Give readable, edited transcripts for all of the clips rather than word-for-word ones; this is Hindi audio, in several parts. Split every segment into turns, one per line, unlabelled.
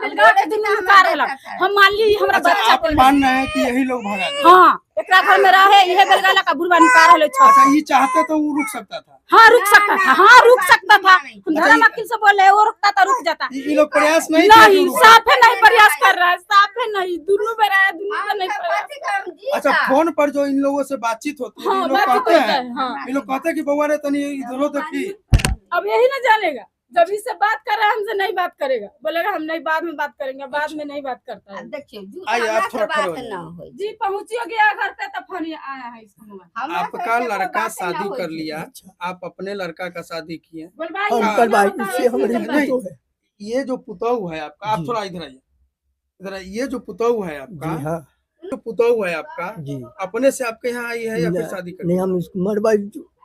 हम मान ली हमरा बच्चा
आप मान रहे हैं कि यही लोग भगा दिए?
हाँ एकरा घर में रहे यह बेलगाला का बुढ़वा निकाल हले छत।
अच्छा ये चाहते तो वो रुक सकता था?
हाँ रुक सकता था, हाँ रुक सकता था। धर्म वकील से बोले वो रुकता था रुक जाता।
ये लोग प्रयास नहीं
साफे नहीं प्रयास कर रहा है, साफे नहीं दोनों में रहा है, दोनों में नहीं प्रयास।
अच्छा फोन पर जो इन लोगों से बातचीत होती है, इन लोग कहते हैं, इन लोग कहते हैं कि बउआ रे तनी इधरो देखी।
अब यही ना जानेगा, जब इससे बात कर रहा है हमसे नहीं बात करेगा, बोलेगा हम नहीं बाद में बात करेंगे, बाद में नहीं बात करता है।
आइए आप थोड़ा खड़े हो
जी पहुँची गया घर पे तब फोन आया है इसको।
आपका लड़का शादी कर लिया, आप अपने लड़का का शादी किए, ये जो पुतोहू है आपका, आप थोड़ा इधर आइए, इधर आइए, ये जो पुतोहू है आपका, जो पुतोहू है आपका जी, अपने से आपके यहाँ आई है या फिर शादी कर?
नहीं हम मरबा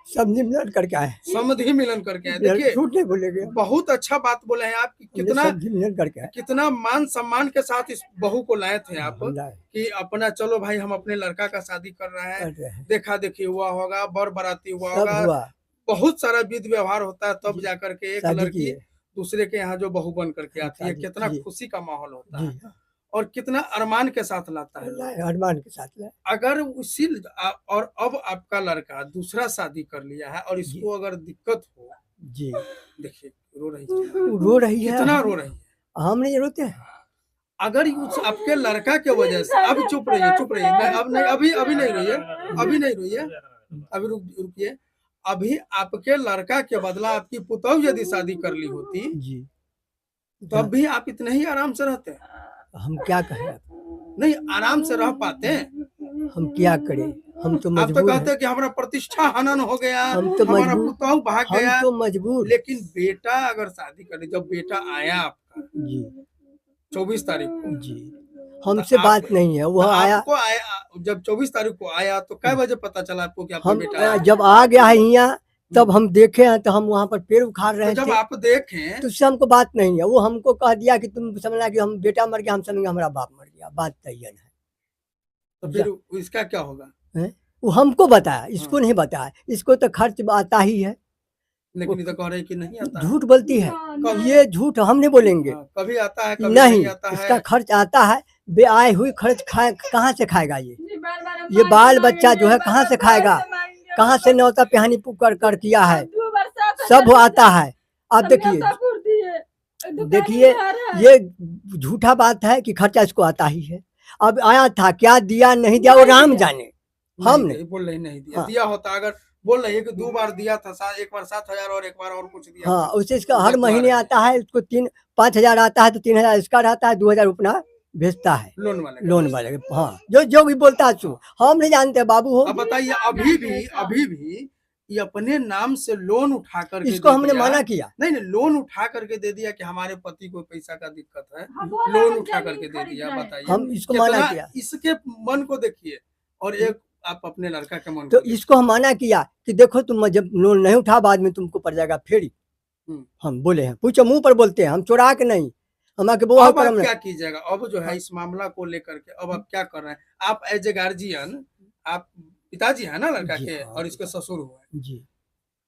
समझी मिलन करके आए,
समझी मिलन करके आए। देखिए
झूठ नहीं बोलेंगे,
बहुत अच्छा बात बोले हैं आप, कितना
मिलन करके आए,
कितना मान सम्मान के साथ इस बहू को लाए थे आप कि अपना चलो भाई हम अपने लड़का का शादी कर रहे हैं, देखा देखी हुआ होगा, बर बराती हुआ होगा, बहुत सारा विधि व्यवहार होता है, तब जाकर के एक लड़की दूसरे के यहाँ जो बहू बन करके आती है, कितना खुशी का माहौल होता है और कितना अरमान के साथ लाता है,
अरमान के साथ।
अगर उसी और अब आपका लड़का दूसरा शादी कर लिया है और इसको अगर दिक्कत हो
जी,
देखिए रो रही है, कितना रो रही है,
हम नहीं रोते हैं।
अगर उस आपके लड़का के वजह से, अब चुप रहिए, चुप रहिए, अब नहीं, अभी नहीं रोइए, अभी नहीं रोइए, अभी रुकिए, अभी आपके लड़का के बदला आपकी पुतोहू यदि शादी कर ली होती जी, तब भी आप इतने ही आराम से रहते?
हम क्या कहें,
नहीं आराम से रह पाते,
हम क्या करें, हम तो मजबूर।
आप तो कहते हैं कि हमारा प्रतिष्ठा हनन हो गया,
हम तो
हमारा पुतोहू भाग गया,
हम तो मजबूर।
लेकिन बेटा अगर शादी करे, जब बेटा आया आपका
जी
24 तारीख को
जी, हमसे बात नहीं है, वो आया,
जब 24 तारीख को आया तो कै बजे पता चला आपको कि आपका बेटा आया?
जब आ गया है यहाँ तब हम देखे हैं, तो हम वहाँ पर पेड़ उखाड़ रहे थे,
जब आप देखें
तो उससे हमको बात नहीं है, वो हमको कह दिया कि तुम समझना कि हम बेटा मर गया, हम समझेंगे हमारा बाप मर गया, बात तय है।
तो फिर इसका क्या होगा?
वो हमको बताया, इसको नहीं बताया, इसको तो खर्च आता ही है,
लेकिन ये तो कह रहे कि नहीं आता,
झूठ बोलती है, ये झूठ हम नहीं बोलेंगे,
कभी आता है कभी
नहीं
आता है,
इसका खर्च आता है, बे आए हुई खर्च कहाँ से खाएगा ये बाल बच्चा जो है कहाँ से खाएगा, कहाँ से न्योता पिहानी कर किया है, सब आता है। आप देखिए ये झूठा बात है कि खर्चा इसको आता ही है। अब आया था, क्या दिया नहीं दिया वो राम जाने, हम नहीं
बोल रहे नहीं दिया, दिया होता अगर बोल रही है कि 2 बार दिया था, एक बार 7,000 और एक बार और कुछ दिया।
हाँ उसे इसका हर महीने आता है, इसको 5,000 आता है, तो 3,000 इसका रहता है, 2,000 अपना भेजता है लोन वाले। हाँ जो भी बोलता है हम नहीं जानते बाबू हो।
अब बताइए अभी भी ये अपने नाम से लोन उठा करके,
इसको हमने मना किया,
नहीं लोन उठा करके दे दिया कि हमारे पति को पैसा का दिक्कत है, लोन उठा करके दे दिया। बताइए
हम इसको मना किया,
इसके मन को देखिए और एक आप अपने लड़का के मन
तो इसको हम मना किया कि देखो तुम जब लोन नहीं उठा बाद में तुमको पड़ जाएगा फेरी। हम बोले हैं, पूछो मुंह पर बोलते हैं, हम चुरा के नहीं, हमारे वो
अब क्या कीजिएगा? अब जो है इस मामला को लेकर के अब आप क्या कर रहे हैं? आप एज ए गार्जियन, आप पिताजी है ना लड़का के और इसके ससुर हुए जी,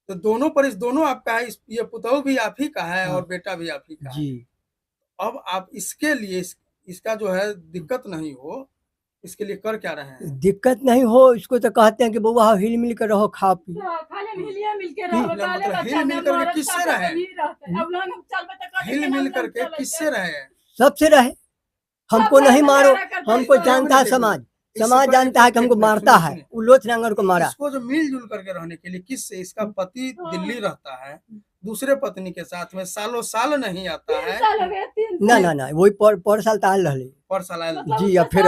तो दोनों पर इस दोनों आपका है, ये पुतोहू भी आप ही का है और बेटा भी आप ही का जी। अब आप इसके लिए इसका जो है दिक्कत नहीं हो, इसके लिए कर क्या रहे हैं? दिक्कत
नहीं हो इसको तो कहते हैं कि बउआ हिल मिल कर रहो, खा पी,
हिल मिल करके किससे रहे? हिल मिल करके किससे रहे?
सबसे रहे, हमको नहीं मारो, हमको जानता है समाज जानता है कि हमको मारता है, उल्लोच नांगर को मारा।
इसको जो मिलजुल करके रहने के लिए किससे? इसका पति दिल्ली रहता है दूसरे पत्नी के साथ में, सालों साल नहीं आता है
ना वही पर साल ताल रहले,
पर साल
जी, अब फिर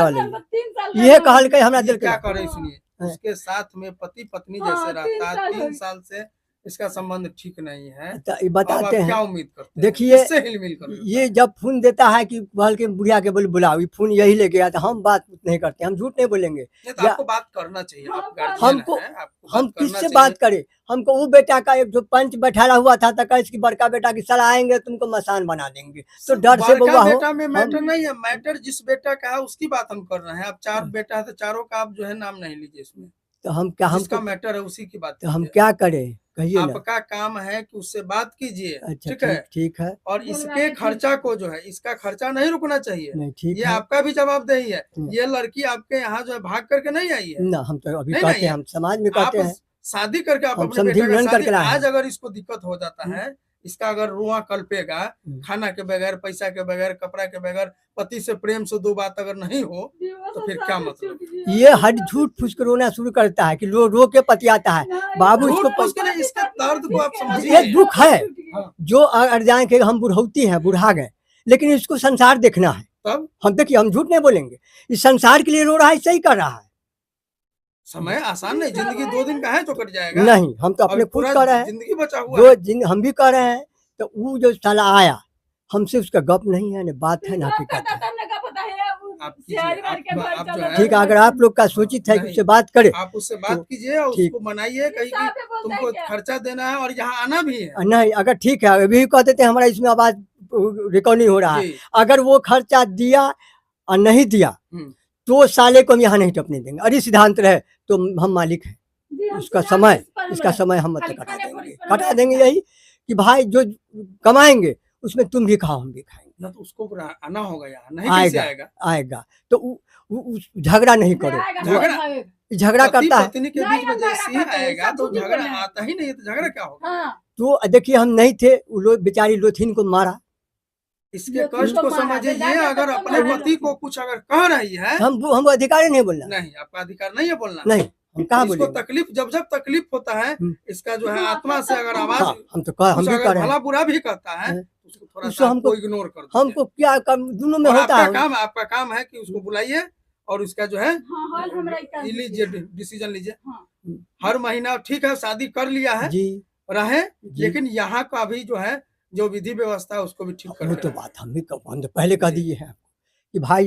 ये कहल के हमरा दिल
क्या करे। सुनिए उसके साथ में पति पत्नी जैसे रहता है, 3 साल से इसका संबंध ठीक नहीं है,
तो बताते हैं,
क्या उम्मीद करते हैं?
देखिए
हिल-मिल कर
ये जब फोन देता है कि बल्कि बुढ़िया के बोले बुलाओ, फोन यही लेके आता, हम बात नहीं करते, हम झूठ नहीं बोलेंगे,
तो आपको बात करना चाहिए, आप
हमको हम किससे बात करें? हमको वो बेटा का एक जो पंच बैठा हुआ था, तो इसकी बड़का बेटा की सलाह आएंगे तुमको मसान बना देंगे, तो डर से बउआ हो।
बेटा में मैटर नहीं है, मैटर जिस बेटा का है उसकी बात हम कर रहे हैं। आप 4 बेटा है तो चारों का आप जो है नाम नहीं लीजिए इसमें,
तो हम क्या,
जिसका मैटर है उसी की बात,
तो हम क्या करें? कहिए ना।
आपका काम है कि उससे बात कीजिए,
अच्छा
ठीक है,
ठीक है।
और इसके खर्चा को जो है, इसका खर्चा नहीं रुकना चाहिए।
नहीं ठीक
ये
है
आपका भी जवाबदेही है।
हम्म।
ये लड़की आपके यहाँ जो है भाग करके नहीं आई है,
ना, हम तो अभी
नहीं
कहते
नहीं
हैं, हम समाज में कहते
आप
हैं,
शादी करके आप
हम
अपने
समझी
बेटा का
मिलन
शादी,
करके लाए
आज
हैं।
अगर इसको दिक्कत हो जाता है, इसका अगर रुआ कल्पेगा, खाना के बगैर, पैसा के बगैर, कपड़ा के बगैर, पति से प्रेम से दो बात अगर नहीं हो तो फिर क्या मतलब।
ये हद झूठ फूस के रोना शुरू करता है कि रो के पतियाता है। बाबू
झूठ
इसको
फूस के नहीं, इसके दर्द को आप
ये
समझिए।
दुख है
हाँ।
जो अर्जाएं के हम बुढ़ौती हैं, बुढ़ा गए, लेकिन इसको संसार देखना है।
तब
हम देखिए, हम झूठ नहीं बोलेंगे, इस संसार के लिए रो रहा है, सही कर रहा है।
समय आसान नहीं, जिंदगी 2 दिन का है जो कट जाएगा।
नहीं, हम तो अपने
अभी
खुद
पूरा
कर रहे हैं,
जिंदगी बचा हुआ
जो
है।
हम भी कर रहे हैं। तो वो जो साला आया, हमसे उसका गप नहीं है, न बात है, ना हकीकत है।
आप कीजिए, आप जो है,
ठीक है, अगर आप लोग का सूचित है कि
नहीं,
उससे बात करे,
आप उससे बात कीजिए और
ठीक।
उसको मनाइए, कहीं कि तुमको खर्चा देना है और यहाँ आना भी है।
नहीं, अगर ठीक है, अभी भी कहते थे हमारा इसमें आवाज रिकॉर्डिंग हो रहा है,
जी।
अगर वो खर्चा दिया और नहीं दिया तो साले को हम यहाँ नहीं टपने देंगे। अरे सिद्धांत रहे तो हम मालिक हैं, इसका समय हम मतलब कटा देंगे यही कि भाई जो कमाएंगे उसमें तुम भी खाओ, हम भी खाएंगे।
ना तो उसको आना होगा, यहाँ नहीं कैसे आएगा।
तो झगड़ा नहीं करो, झगड़ा करता है
पत्नी के बीच में जैसे ही आएगा तो झगड़ा आता ही नहीं है, तो झगड़ा क्या होगा।
तो देखिए, हम नहीं थे, वो बेचारी लोथिन को मारा,
इसके कष्ट को समझिए। ये अगर अपने पति को कुछ अगर कह रही है,
हम अधिकार नहीं बोलना,
नहीं, आपका अधिकार नहीं है बोलना।
नहीं, हम कहाँ
इसको
बोलेंगे।
तकलीफ, जब तकलीफ होता है, इसका जो है आत्मा से अगर आवाज,
हम भी कर रहे हैं,
भला बुरा भी करता है, उसको थोड़ा
उसको
सा
हमको
इग्नोर कर दीजिए।
हमको क्या काम दोनों में
और
होता है।
आपका काम है कि उसको बुलाइए और उसका जो है लीजिए, डिसीजन लीजिए। हर महीना, ठीक है, शादी कर लिया है
जी
रहे, लेकिन यहाँ का भी जो है, जो विधि व्यवस्था है उसको भी ठीक
वो
करके
तो
रखें।
बात हम भी पहले कह दिए हैं कि भाई